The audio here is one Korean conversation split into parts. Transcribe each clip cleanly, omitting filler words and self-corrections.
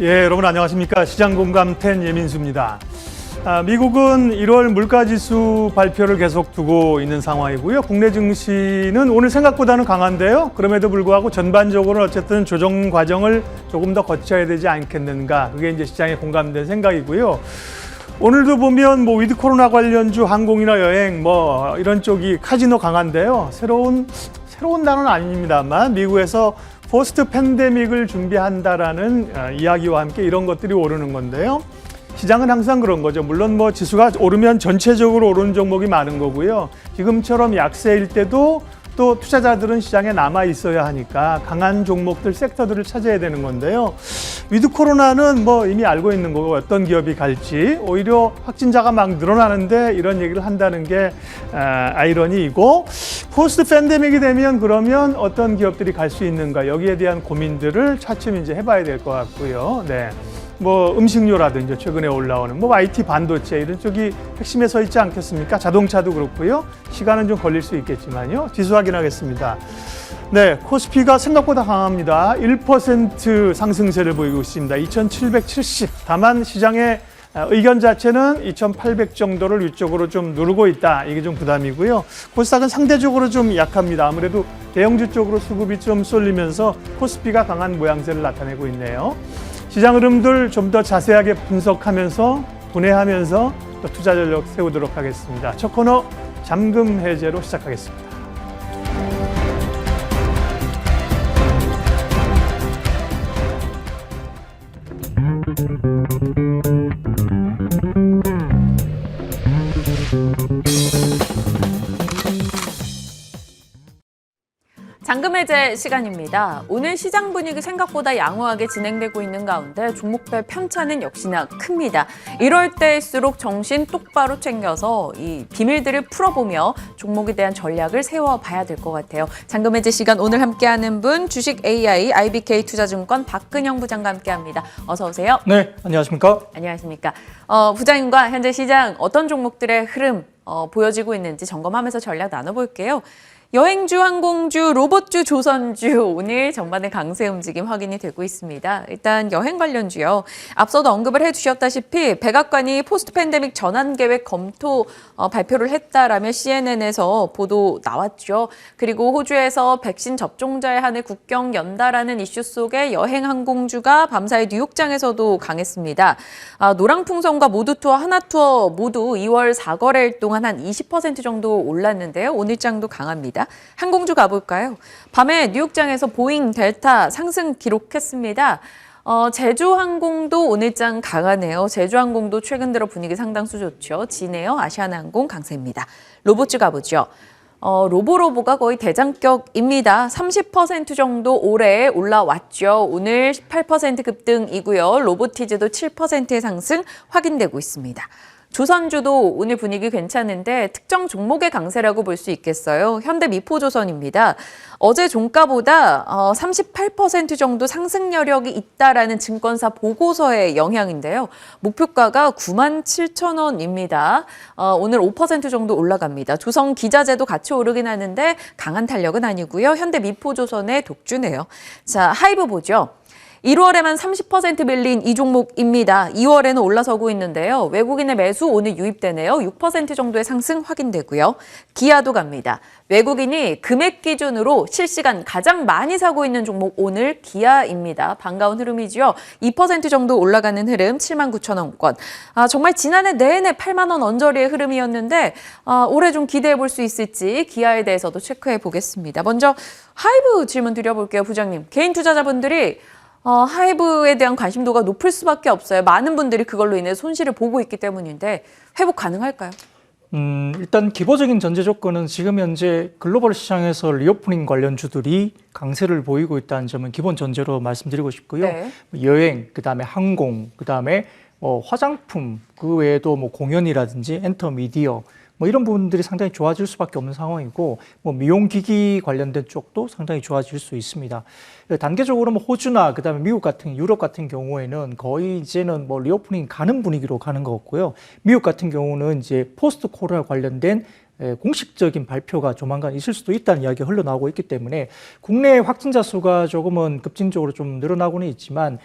예, 여러분 안녕하십니까? 시장공감텐 예민수입니다. 미국은 1월 물가지수 발표를 계속 두고 있는 상황이고요. 국내 증시는 오늘 생각보다는 강한데요. 그럼에도 불구하고 전반적으로 어쨌든 조정 과정을 조금 더 거쳐야 되지 않겠는가. 그게 이제 시장에 공감된 생각이고요. 오늘도 보면 위드 코로나 관련주 항공이나 여행 이런 쪽이 카지노 강한데요. 새로운 단어는 아닙니다만 미국에서 포스트 팬데믹을 준비한다라는 이야기와 함께 이런 것들이 오르는 건데요. 시장은 항상 그런 거죠. 물론 지수가 오르면 전체적으로 오르는 종목이 많은 거고요. 지금처럼 약세일 때도 또 투자자들은 시장에 남아 있어야 하니까 강한 종목들, 섹터들을 찾아야 되는 건데요. 위드 코로나는 이미 알고 있는 거고 어떤 기업이 갈지 오히려 확진자가 막 늘어나는데 이런 얘기를 한다는 게 아이러니이고 포스트 팬데믹이 되면 그러면 어떤 기업들이 갈 수 있는가 여기에 대한 고민들을 차츰 이제 해봐야 될 것 같고요. 네. 음식료라든지 최근에 올라오는 IT 반도체 이런 쪽이 핵심에 서 있지 않겠습니까? 자동차도 그렇고요. 시간은 좀 걸릴 수 있겠지만요. 지수 확인하겠습니다. 네, 코스피가 생각보다 강합니다. 1% 상승세를 보이고 있습니다. 2770. 다만 시장의 의견 자체는 2800 정도를 위쪽으로 좀 누르고 있다. 이게 좀 부담이고요. 코스닥은 상대적으로 좀 약합니다. 아무래도 대형주 쪽으로 수급이 좀 쏠리면서 코스피가 강한 모양새를 나타내고 있네요. 시장 흐름들 좀 더 자세하게 분석하면서 분해하면서 또 투자 전략 세우도록 하겠습니다. 첫 코너 잠금 해제로 시작하겠습니다. 잠금 해제 시간입니다. 오늘 시장 분위기 생각보다 양호하게 진행되고 있는 가운데 종목별 편차는 역시나 큽니다. 이럴 때일수록 정신 똑바로 챙겨서 이 비밀들을 풀어보며 종목에 대한 전략을 세워봐야 될 것 같아요. 잠금 해제 시간 오늘 함께하는 분 주식 AI IBK 투자증권 박근영 부장과 함께합니다. 어서 오세요. 네, 안녕하십니까? 안녕하십니까. 부장님과 현재 시장 어떤 종목들의 흐름 보여지고 있는지 점검하면서 전략 나눠볼게요. 여행주, 항공주, 로봇주, 조선주 오늘 전반의 강세 움직임 확인이 되고 있습니다. 일단 여행 관련주요. 앞서도 언급을 해주셨다시피 백악관이 포스트 팬데믹 전환 계획 검토 발표를 했다라며 CNN에서 보도 나왔죠. 그리고 호주에서 백신 접종자에 한해 국경 연다라는 이슈 속에 여행 항공주가 밤사이 뉴욕장에서도 강했습니다. 노랑풍선과 모두투어, 하나투어 모두 2월 4거래일 동안 한 20% 정도 올랐는데요. 오늘장도 강합니다. 항공주 가볼까요? 밤에 뉴욕장에서 보잉, 델타 상승 기록했습니다. 제주항공도 오늘장 강하네요. 제주항공도 최근 들어 분위기 상당수 좋죠. 진에어, 아시아나항공 강세입니다. 로봇주 가보죠. 로보가 거의 대장격입니다. 30% 정도 올해 올라왔죠. 오늘 18% 급등이고요. 로보티즈도 7%의 상승 확인되고 있습니다. 조선주도 오늘 분위기 괜찮은데 특정 종목의 강세라고 볼 수 있겠어요. 현대미포조선입니다. 어제 종가보다 38% 정도 상승 여력이 있다라는 증권사 보고서의 영향인데요. 목표가가 97,000원입니다. 오늘 5% 정도 올라갑니다. 조선 기자재도 같이 오르긴 하는데 강한 탄력은 아니고요. 현대미포조선의 독주네요. 자, 하이브 보죠. 1월에만 30% 밀린 이 종목입니다. 2월에는 올라서고 있는데요. 외국인의 매수 오늘 유입되네요. 6% 정도의 상승 확인되고요. 기아도 갑니다. 외국인이 금액 기준으로 실시간 가장 많이 사고 있는 종목 오늘 기아입니다. 반가운 흐름이죠. 2% 정도 올라가는 흐름 79,000원권. 정말 지난해 내내 8만 원 언저리의 흐름이었는데 올해 좀 기대해 볼 수 있을지 기아에 대해서도 체크해 보겠습니다. 먼저 하이브 질문 드려볼게요. 부장님. 개인 투자자분들이 하이브에 대한 관심도가 높을 수밖에 없어요. 많은 분들이 그걸로 인해 손실을 보고 있기 때문인데 회복 가능할까요? 일단 기본적인 전제 조건은 지금 현재 글로벌 시장에서 리오프닝 관련주들이 강세를 보이고 있다는 점은 기본 전제로 말씀드리고 싶고요. 네. 여행, 그다음에 항공, 그다음에 화장품, 그 외에도 공연이라든지 엔터 미디어 이런 부분들이 상당히 좋아질 수밖에 없는 상황이고 미용기기 관련된 쪽도 상당히 좋아질 수 있습니다. 단계적으로 호주나 그다음에 미국 같은 유럽 같은 경우에는 거의 이제는 리오프닝 가는 분위기로 가는 것 같고요. 미국 같은 경우는 이제 포스트 코로나 관련된 공식적인 발표가 조만간 있을 수도 있다는 이야기가 흘러나오고 있기 때문에 국내 확진자 수가 조금은 급진적으로 좀 늘어나고는 있지만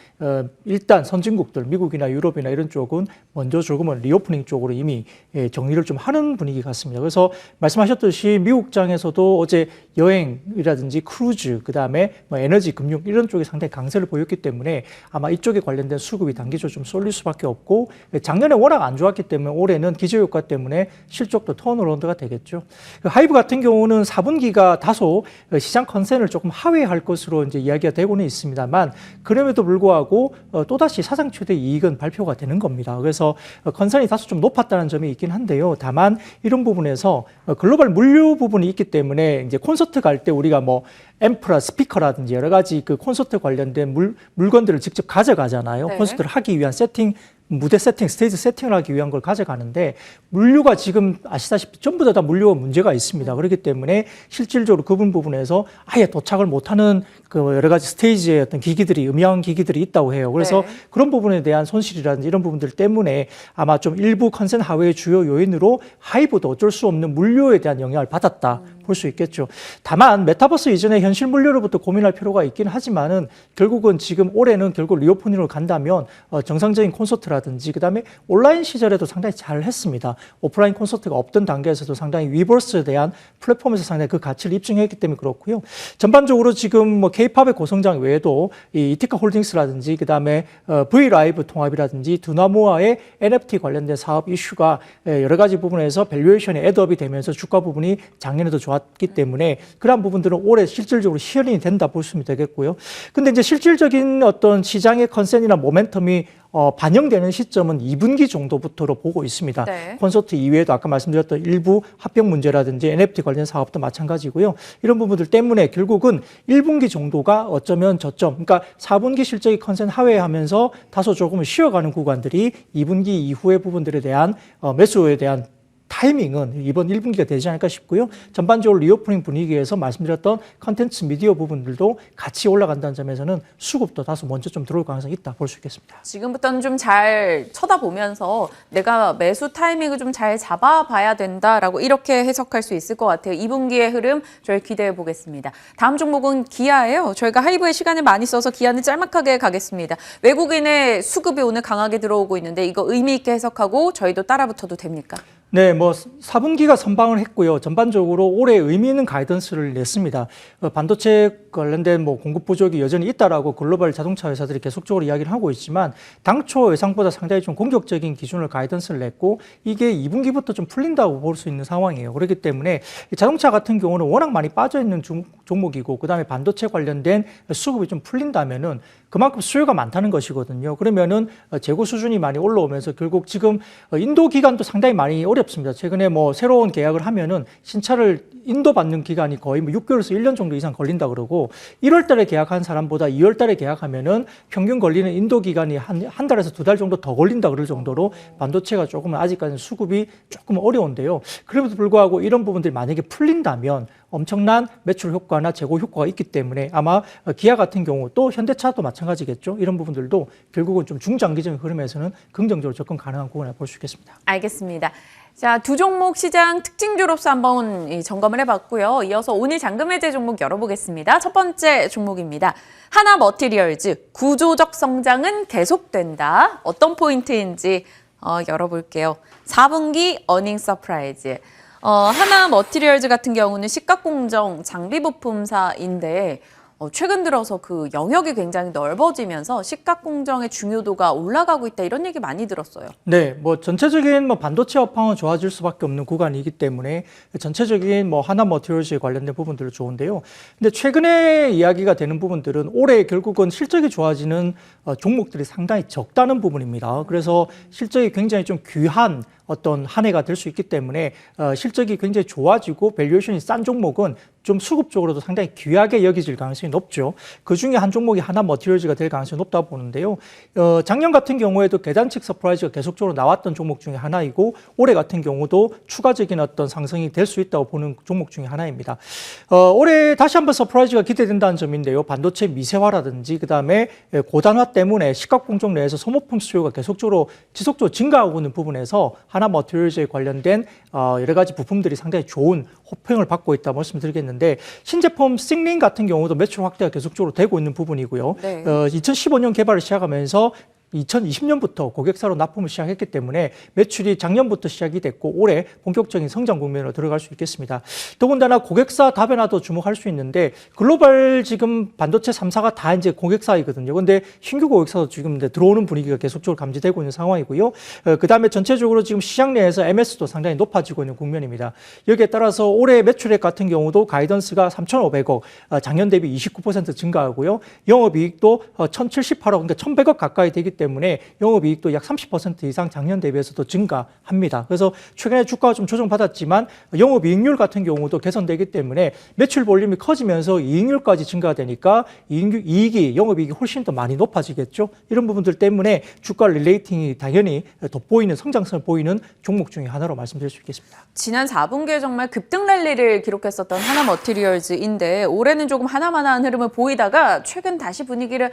일단 선진국들 미국이나 유럽이나 이런 쪽은 먼저 조금은 리오프닝 쪽으로 이미 정리를 좀 하는 분위기 같습니다. 그래서 말씀하셨듯이 미국장에서도 어제 여행이라든지 크루즈 그다음에 뭐 에너지 금융 이런 쪽이 상당히 강세를 보였기 때문에 아마 이쪽에 관련된 수급이 단기적으로 좀 쏠릴 수밖에 없고 작년에 워낙 안 좋았기 때문에 올해는 기저효과 때문에 실적도 턴어라운드가 되겠죠. 하이브 같은 경우는 4분기가 다소 시장 컨센을 조금 하회할 것으로 이제 이야기가 되고는 있습니다만 그럼에도 불구하고 또다시 사상 최대 이익은 발표가 되는 겁니다. 그래서 컨센이 다소 좀 높았다는 점이 있긴 한데요. 다만 이런 부분에서 글로벌 물류 부분이 있기 때문에 이제 콘서트 갈 때 우리가 뭐 앰프라 스피커라든지 여러 가지 그 콘서트 관련된 물건들을 직접 가져가잖아요. 네. 콘서트를 하기 위한 세팅, 무대 세팅, 스테이지 세팅을 하기 위한 걸 가져가는데 물류가 지금 아시다시피 전부 다 물류가 문제가 있습니다. 그렇기 때문에 실질적으로 그 부분에서 아예 도착을 못하는 그 여러 가지 스테이지의 어떤 기기들이 음향 기기들이 있다고 해요. 그래서 네. 그런 부분에 대한 손실이라든지 이런 부분들 때문에 아마 좀 일부 컨센 하회의 주요 요인으로 하이브도 어쩔 수 없는 물류에 대한 영향을 받았다 볼 수 있겠죠. 다만 메타버스 이전에 현실 물류로부터 고민할 필요가 있긴 하지만은 결국은 지금 올해는 결국 리오프닝으로 간다면 정상적인 콘서트라든지 그다음에 온라인 시절에도 상당히 잘 했습니다. 오프라인 콘서트가 없던 단계에서도 상당히 위버스에 대한 플랫폼에서 상당히 그 가치를 입증했기 때문에 그렇고요. 전반적으로 지금 뭐 K-팝의 고성장 외에도 이 이티카 홀딩스라든지 그다음에 V 라이브 통합이라든지 두나무와의 NFT 관련된 사업 이슈가 여러 가지 부분에서 밸류에이션이 애드업이 되면서 주가 부분이 작년에도 좋았기 때문에 그러한 부분들은 올해 실질적으로 시연이 된다 볼 수 되겠고요. 근데 이제 실질적인 어떤 시장의 컨센이나 모멘텀이 반영되는 시점은 2분기 정도부터로 보고 있습니다. 네. 콘서트 이외에도 아까 말씀드렸던 일부 합병 문제라든지 NFT 관련 사업도 마찬가지고요. 이런 부분들 때문에 결국은 1분기 정도가 어쩌면 저점, 그러니까 4분기 실적이 컨센 하회하면서 다소 조금 쉬어가는 구간들이 2분기 이후의 부분들에 대한 매수에 대한 타이밍은 이번 1분기가 되지 않을까 싶고요. 전반적으로 리오프닝 분위기에서 말씀드렸던 컨텐츠 미디어 부분들도 같이 올라간다는 점에서는 수급도 다소 먼저 좀 들어올 가능성이 있다 볼 수 있겠습니다. 지금부터는 좀 잘 쳐다보면서 내가 매수 타이밍을 좀 잘 잡아봐야 된다라고 이렇게 해석할 수 있을 것 같아요. 2분기의 흐름 저희 기대해 보겠습니다. 다음 종목은 기아예요. 저희가 하이브의 시간을 많이 써서 기아는 짤막하게 가겠습니다. 외국인의 수급이 오늘 강하게 들어오고 있는데 이거 의미 있게 해석하고 저희도 따라붙어도 됩니까? 네, 뭐 4분기가 선방을 했고요. 전반적으로 올해 의미 있는 가이던스를 냈습니다. 반도체 관련된 뭐 공급 부족이 여전히 있다라고 글로벌 자동차 회사들이 계속적으로 이야기를 하고 있지만 당초 예상보다 상당히 좀 공격적인 기준을 가이던스를 냈고 이게 2분기부터 좀 풀린다고 볼 수 있는 상황이에요. 그렇기 때문에 자동차 같은 경우는 워낙 많이 빠져 있는 종목이고 그다음에 반도체 관련된 수급이 좀 풀린다면은 그만큼 수요가 많다는 것이거든요. 그러면은 재고 수준이 많이 올라오면서 결국 지금 인도 기간도 상당히 많이 어렵습니다. 최근에 뭐 새로운 계약을 하면은 신차를 인도받는 기간이 거의 뭐 6개월에서 1년 정도 이상 걸린다 그러고 1월 달에 계약한 사람보다 2월 달에 계약하면은 평균 걸리는 인도 기간이 한 달에서 2달 정도 더 걸린다 그럴 정도로 반도체가 조금 아직까지는 수급이 조금 어려운데요. 그럼에도 불구하고 이런 부분들이 만약에 풀린다면 엄청난 매출 효과나 재고 효과가 있기 때문에 아마 기아 같은 경우 또 현대차도 마찬가지겠죠. 이런 부분들도 결국은 좀 중장기적인 흐름에서는 긍정적으로 접근 가능한 구간을 볼 수 있겠습니다. 알겠습니다. 자, 두 종목 시장 특징주로서 한번 점검을 해봤고요. 이어서 오늘 잔금 해제 종목 열어보겠습니다. 첫 번째 종목입니다. 하나머티리얼즈 구조적 성장은 계속된다. 어떤 포인트인지 열어볼게요. 4분기 어닝 서프라이즈. 하나머티리얼즈 같은 경우는 식각공정 장비부품사인데 최근 들어서 그 영역이 굉장히 넓어지면서 식각공정의 중요도가 올라가고 있다 이런 얘기 많이 들었어요. 네, 뭐 전체적인 뭐 반도체 업황은 좋아질 수밖에 없는 구간이기 때문에 전체적인 뭐 하나머티리얼즈에 관련된 부분들은 좋은데요. 근데 최근에 이야기가 되는 부분들은 올해 결국은 실적이 좋아지는 종목들이 상당히 적다는 부분입니다. 그래서 실적이 굉장히 좀 귀한 어떤 한 해가 될 수 있기 때문에 실적이 굉장히 좋아지고 밸류에이션이 싼 종목은 좀 수급적으로도 상당히 귀하게 여겨질 가능성이 높죠. 그중에 한 종목이 하나머티리얼즈가 될 가능성이 높다고 보는데요. 작년 같은 경우에도 계단식 서프라이즈가 계속적으로 나왔던 종목 중에 하나이고 올해 같은 경우도 추가적인 어떤 상승이 될 수 있다고 보는 종목 중에 하나입니다. 올해 다시 한번 서프라이즈가 기대된다는 점인데요. 반도체 미세화라든지 그다음에 고단화 때문에 식각공정 내에서 소모품 수요가 지속적으로 증가하고 있는 부분에서 하나머티리얼즈에 관련된 여러 가지 부품들이 상당히 좋은 호평을 받고 있다 말씀드리겠는데 신제품 싱링 같은 경우도 매출 확대가 계속적으로 되고 있는 부분이고요. 네. 2015년 개발을 시작하면서 2020년부터 고객사로 납품을 시작했기 때문에 매출이 작년부터 시작이 됐고 올해 본격적인 성장 국면으로 들어갈 수 있겠습니다. 더군다나 고객사 다변화도 주목할 수 있는데 글로벌 지금 반도체 3사가 다 이제 고객사이거든요. 근데 신규 고객사도 지금 들어오는 분위기가 계속적으로 감지되고 있는 상황이고요. 그다음에 전체적으로 지금 시장 내에서 MS도 상당히 높아지고 있는 국면입니다. 여기에 따라서 올해 매출액 같은 경우도 가이던스가 3,500억, 작년 대비 29% 증가하고요. 영업이익도 1,078억, 그러니까 1,100억 가까이 되기 때문에 영업이익도 약 30% 이상 작년 대비해서도 증가합니다. 그래서 최근에 주가가 좀 조정받았지만 영업이익률 같은 경우도 개선되기 때문에 매출 볼륨이 커지면서 이익률까지 증가되니까 이익이 영업이익이 훨씬 더 많이 높아지겠죠. 이런 부분들 때문에 주가 릴레이팅이 당연히 돋보이는 성장성을 보이는 종목 중에 하나로 말씀드릴 수 있겠습니다. 지난 4분기에 정말 급등 랠리를 기록했었던 하나머티리얼즈인데 올해는 조금 하나만한 흐름을 보이다가 최근 다시 분위기를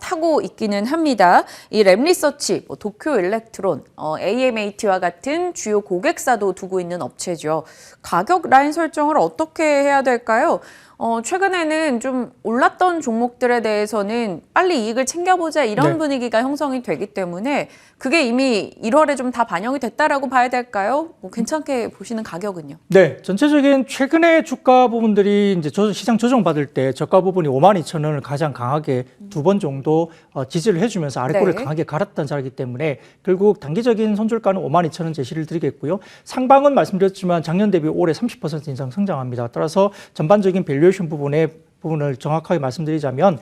타고 있기는 합니다. 이 램리서치, 도쿄 일렉트론, AMAT와 같은 주요 고객사도 두고 있는 업체죠. 가격 라인 설정을 어떻게 해야 될까요? 최근에는 좀 올랐던 종목들에 대해서는 빨리 이익을 챙겨보자 이런 분위기가 형성이 되기 때문에 그게 이미 1월에 좀 다 반영이 됐다라고 봐야 될까요? 괜찮게 보시는 가격은요? 네, 전체적인 최근의 주가 부분들이 이제 시장 조정받을 때 저가 부분이 52,000원을 가장 강하게 두 번 정도 지지를 해주면서 아래꼬리를 강하게 갈았던 자리이기 때문에 결국 단기적인 손절가는 52,000원 제시를 드리겠고요. 상방은 말씀드렸지만 작년 대비 올해 30% 이상 성장합니다. 따라서 전반적인 밸류에이션 부분을 정확하게 말씀드리자면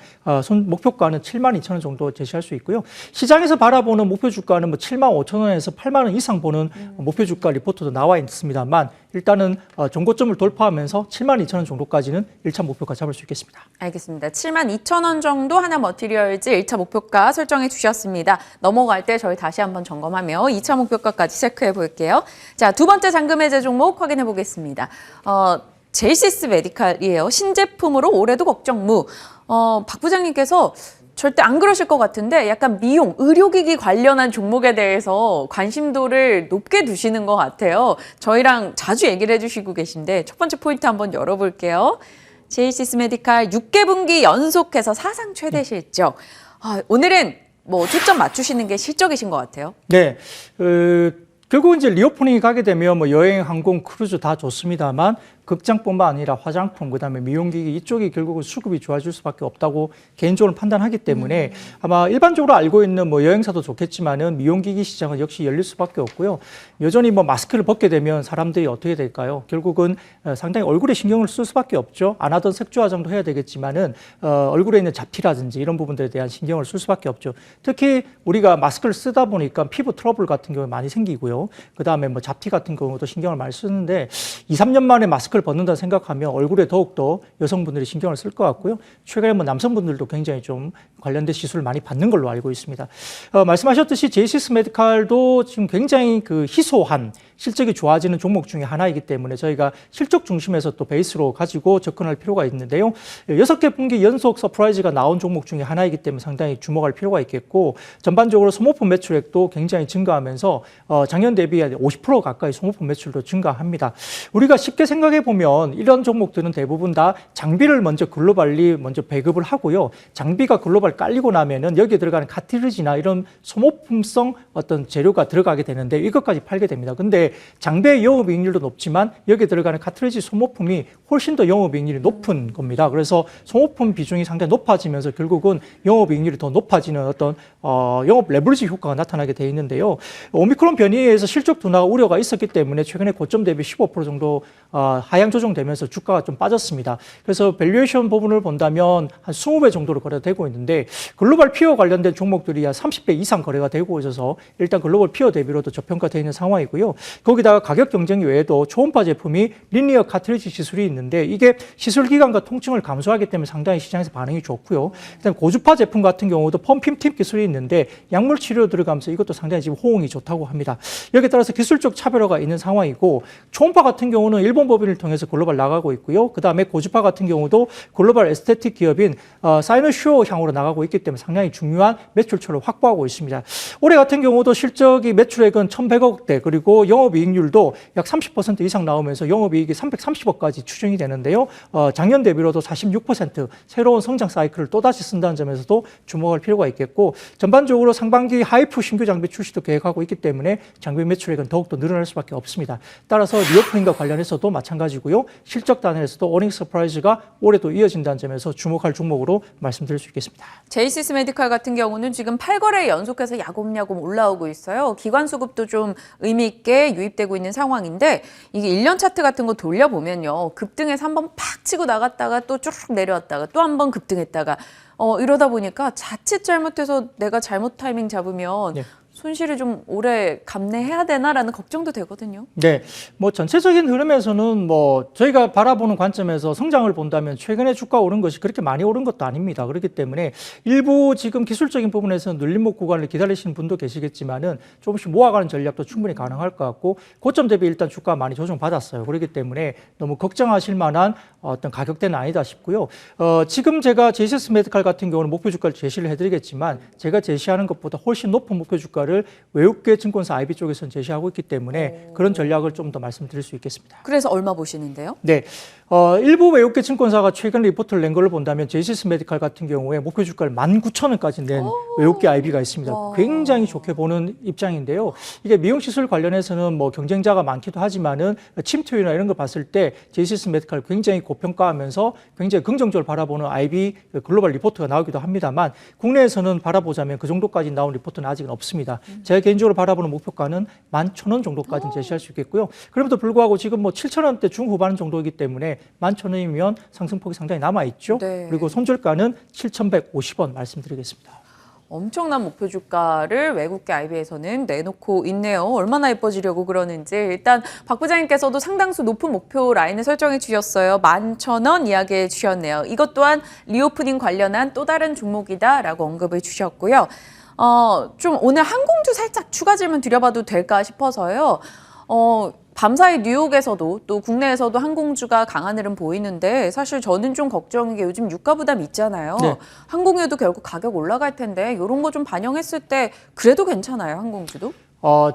목표가는 72,000원 정도 제시할 수 있고요. 시장에서 바라보는 목표 주가는 75,000원에서 8만 원 이상 보는 목표 주가 리포트도 나와 있습니다만 일단은 전고점을 돌파하면서 72,000원 정도까지는 1차 목표가 잡을 수 있겠습니다. 알겠습니다. 72,000원 정도 하나머티리얼즈 1차 목표가 설정해 주셨습니다. 넘어갈 때 저희 다시 한번 점검하며 2차 목표가까지 체크해 볼게요. 자, 두 번째 잔금 해제 종목 확인해 보겠습니다. 제이시스 메디칼이에요. 신제품으로 올해도 걱정무. 박 부장님께서 절대 안 그러실 것 같은데 약간 미용, 의료기기 관련한 종목에 대해서 관심도를 높게 두시는 것 같아요. 저희랑 자주 얘기를 해주시고 계신데 첫 번째 포인트 한번 열어볼게요. 제이시스 메디칼 6개 분기 연속해서 사상 최대 실적. 오늘은 초점 맞추시는 게 실적이신 것 같아요. 네. 결국 이제 리오프닝이 가게 되면 여행, 항공, 크루즈 다 좋습니다만 극장뿐만 아니라 화장품, 그다음에 미용기기 이쪽이 결국은 수급이 좋아질 수밖에 없다고 개인적으로 판단하기 때문에 아마 일반적으로 알고 있는 여행사도 좋겠지만은 미용기기 시장은 역시 열릴 수밖에 없고요. 여전히 마스크를 벗게 되면 사람들이 어떻게 될까요? 결국은 상당히 얼굴에 신경을 쓸 수밖에 없죠. 안 하던 색조 화장도 해야 되겠지만은 얼굴에 있는 잡티라든지 이런 부분들에 대한 신경을 쓸 수밖에 없죠. 특히 우리가 마스크를 쓰다 보니까 피부 트러블 같은 경우 많이 생기고요. 그다음에 잡티 같은 경우도 신경을 많이 쓰는데 2, 3년 만에 마스크를 벗는다 생각하면 얼굴에 더욱더 여성분들이 신경을 쓸 것 같고요. 최근에 남성분들도 굉장히 좀 관련된 시술을 많이 받는 걸로 알고 있습니다. 말씀하셨듯이 제이시스 메디칼도 지금 굉장히 희소한 실적이 좋아지는 종목 중에 하나이기 때문에 저희가 실적 중심에서 또 베이스로 가지고 접근할 필요가 있는데요. 6개 분기 연속 서프라이즈가 나온 종목 중에 하나이기 때문에 상당히 주목할 필요가 있겠고 전반적으로 소모품 매출액도 굉장히 증가하면서 작년 대비 50% 가까이 소모품 매출도 증가합니다. 우리가 쉽게 생각해 보면 이런 종목들은 대부분 다 장비를 먼저 글로벌리 배급을 하고요. 장비가 글로벌 깔리고 나면은 여기에 들어가는 카트리지나 이런 소모품성 어떤 재료가 들어가게 되는데 이것까지 팔게 됩니다. 근데 장비의 영업이익률도 높지만 여기에 들어가는 카트리지 소모품이 훨씬 더 영업이익률이 높은 겁니다. 그래서 소모품 비중이 상당히 높아지면서 결국은 영업이익률이 더 높아지는 어떤 영업 레버리지 효과가 나타나게 돼 있는데요. 오미크론 변이에 의해서 실적 둔화가 우려가 있었기 때문에 최근에 고점 대비 15% 정도 하향 조정되면서 주가가 좀 빠졌습니다. 그래서 밸류에이션 부분을 본다면 한 20배 정도로 거래되고 있는데 글로벌 피어 관련된 종목들이 한 30배 이상 거래가 되고 있어서 일단 글로벌 피어 대비로도 저평가되어 있는 상황이고요. 거기다가 가격 경쟁 외에도 초음파 제품이 리니어 카트리지 시술이 있는데 이게 시술 기간과 통증을 감소하기 때문에 상당히 시장에서 반응이 좋고요. 그다음 고주파 제품 같은 경우도 펌핑 팁 기술이 있는데 약물 치료 들어가면서 이것도 상당히 지금 호응이 좋다고 합니다. 여기에 따라서 기술적 차별화가 있는 상황이고 초음파 같은 경우는 일본 법인을 통해서 글로벌 나가고 있고요. 그다음에 고주파 같은 경우도 글로벌 에스테틱 기업인 사이너슈어 향으로 나가고 있기 때문에 상당히 중요한 매출처를 확보하고 있습니다. 올해 같은 경우도 실적이 매출액은 1,100억대 그리고 영업이익률도 약 30% 이상 나오면서 영업이익이 330억까지 추정이 되는데요. 작년 대비로도 46% 새로운 성장 사이클을 또다시 쓴다는 점에서도 주목할 필요가 있겠고 전반적으로 상반기 하이프 신규 장비 출시도 계획하고 있기 때문에 장비 매출액은 더욱더 늘어날 수밖에 없습니다. 따라서 리오프닝과 관련해서도 마찬가지고요. 실적 단에서도 어닝 서프라이즈가 올해도 이어진다는 점에서 주목할 종목으로 말씀드릴 수 있겠습니다. 제이시스 메디칼 같은 경우는 지금 8거래 연속해서 야곱야곱 올라오고 있어요. 기관 수급도 좀 의미 있게 유입되고 있는 상황인데 이게 1년 차트 같은 거 돌려보면요. 급등해서 한번 팍 치고 나갔다가 또 쭉 내려왔다가 또 한 번 급등했다가 이러다 보니까 자칫 잘못해서 내가 잘못 타이밍 잡으면 네. 손실을 좀 오래 감내해야 되나라는 걱정도 되거든요. 네, 뭐 전체적인 흐름에서는 뭐 저희가 바라보는 관점에서 성장을 본다면 최근에 주가 오른 것이 그렇게 많이 오른 것도 아닙니다. 그렇기 때문에 일부 지금 기술적인 부분에서 눌림목 구간을 기다리시는 분도 계시겠지만은 조금씩 모아가는 전략도 충분히 가능할 것 같고 고점 대비 일단 주가 많이 조정받았어요. 그렇기 때문에 너무 걱정하실 만한 어떤 가격대는 아니다 싶고요. 지금 제가 제이시스 메디칼 같은 경우는 목표 주가를 제시를 해드리겠지만 제가 제시하는 것보다 훨씬 높은 목표 주가를 외국계 증권사 IB 쪽에서는 제시하고 있기 때문에 그런 전략을 좀 더 말씀드릴 수 있겠습니다. 그래서 얼마 보시는데요? 네, 일부 외국계 증권사가 최근 리포트를 낸 걸로 본다면 제이시스 메디칼 같은 경우에 목표 주가를 19,000원까지 낸 외국계 IB가 있습니다. 굉장히 좋게 보는 입장인데요. 이게 미용시술 관련해서는 뭐 경쟁자가 많기도 하지만은 침투율이나 이런 걸 봤을 때 제이시스 메디칼을 굉장히 고평가하면서 굉장히 긍정적으로 바라보는 IB 글로벌 리포트가 나오기도 합니다만 국내에서는 바라보자면 그 정도까지 나온 리포트는 아직은 없습니다. 제가 개인적으로 바라보는 목표가는 11,000원 정도까지는 제시할 수 있겠고요. 그럼에도 불구하고 지금 뭐 7,000원대 중후반 정도이기 때문에 11,000원이면 상승폭이 상당히 남아있죠. 네. 그리고 손절가는 7,150원 말씀드리겠습니다. 엄청난 목표 주가를 외국계 IB에서는 내놓고 있네요. 얼마나 예뻐지려고 그러는지. 일단 박 부장님께서도 상당수 높은 목표 라인을 설정해 주셨어요. 11,000원 이야기해 주셨네요. 이것 또한 리오프닝 관련한 또 다른 종목이다라고 언급을 주셨고요. 좀 오늘 항공주 살짝 추가 질문 드려봐도 될까 싶어서요. 밤사이 뉴욕에서도 또 국내에서도 항공주가 강한 흐름 보이는데 사실 저는 좀 걱정인 게 요즘 유가 부담 있잖아요. 네. 항공유도 결국 가격 올라갈 텐데 이런 거 좀 반영했을 때 그래도 괜찮아요, 항공주도?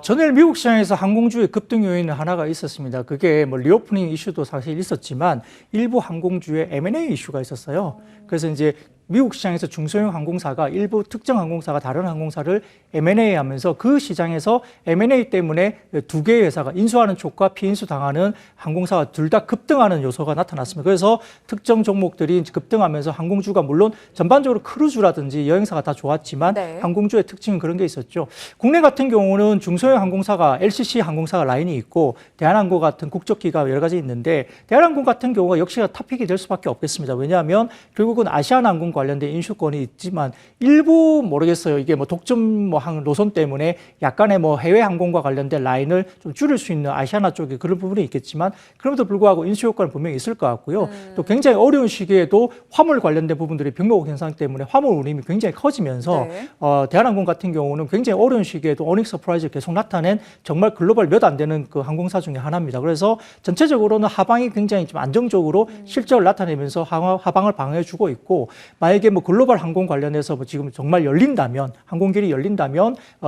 전일 미국 시장에서 항공주의 급등 요인은 하나가 있었습니다. 그게 뭐 리오프닝 이슈도 사실 있었지만 일부 항공주의 M&A 이슈가 있었어요. 그래서 이제 미국 시장에서 중소형 항공사가 일부 특정 항공사가 다른 항공사를 M&A 하면서 그 시장에서 M&A 때문에 두 개의 회사가 인수하는 쪽과 피인수 당하는 항공사가 둘 다 급등하는 요소가 나타났습니다. 그래서 특정 종목들이 급등하면서 항공주가 물론 전반적으로 크루즈라든지 여행사가 다 좋았지만 네. 항공주의 특징은 그런 게 있었죠. 국내 같은 경우는 중소형 항공사가 LCC 항공사가 라인이 있고 대한항공 같은 국적기가 여러 가지 있는데 대한항공 같은 경우가 역시나 탑픽이 될 수밖에 없겠습니다. 왜냐하면 결국은 아시아나항공 관련된 인수권이 있지만 일부 모르겠어요. 이게 뭐 독점 뭐 노선 때문에 약간의 뭐 해외 항공과 관련된 라인을 좀 줄일 수 있는 아시아나 쪽에 그런 부분이 있겠지만 그럼에도 불구하고 인수 효과는 분명히 있을 것 같고요. 또 굉장히 어려운 시기에도 화물 관련된 부분들이 병목 현상 때문에 화물 운임이 굉장히 커지면서 네. 대한항공 같은 경우는 굉장히 어려운 시기에도 어닝 서프라이즈를 계속 나타낸 정말 글로벌 몇 안 되는 그 항공사 중에 하나입니다. 그래서 전체적으로는 하방이 굉장히 좀 안정적으로 실적을 나타내면서 하방을 방어해주고 있고 만약에 뭐 글로벌 항공 관련해서 뭐 지금 정말 열린다면 항공길이 열린다면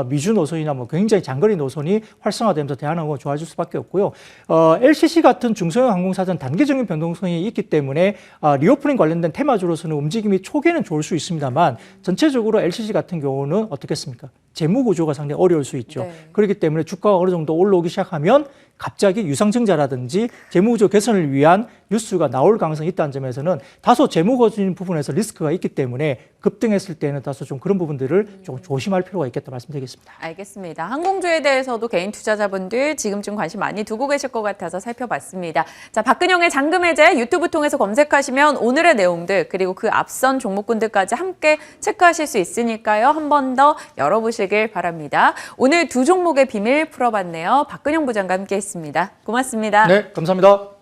미주 노선이나 뭐 굉장히 장거리 노선이 활성화되면서 대한항공은 좋아질 수밖에 없고요. LCC 같은 중소형 항공사는 단기적인 변동성이 있기 때문에 리오프닝 관련된 테마주로서는 움직임이 초기에는 좋을 수 있습니다만 전체적으로 LCC 같은 경우는 어떻겠습니까? 재무 구조가 상당히 어려울 수 있죠. 네. 그렇기 때문에 주가가 어느 정도 올라오기 시작하면 갑자기 유상증자라든지 재무구조 개선을 위한 뉴스가 나올 가능성이 있다는 점에서는 다소 재무거진 부분에서 리스크가 있기 때문에 급등했을 때는 다소 좀 그런 부분들을 조금 조심할 필요가 있겠다 말씀드리겠습니다. 알겠습니다. 항공주에 대해서도 개인 투자자분들 지금쯤 관심 많이 두고 계실 것 같아서 살펴봤습니다. 자, 박근영의 잔금해제 유튜브 통해서 검색하시면 오늘의 내용들 그리고 그 앞선 종목군들까지 함께 체크하실 수 있으니까요. 한 번 더 열어보실 되길 바랍니다. 오늘 두 종목의 비밀 풀어봤네요. 박근영 부장과 함께했습니다. 고맙습니다. 네, 감사합니다.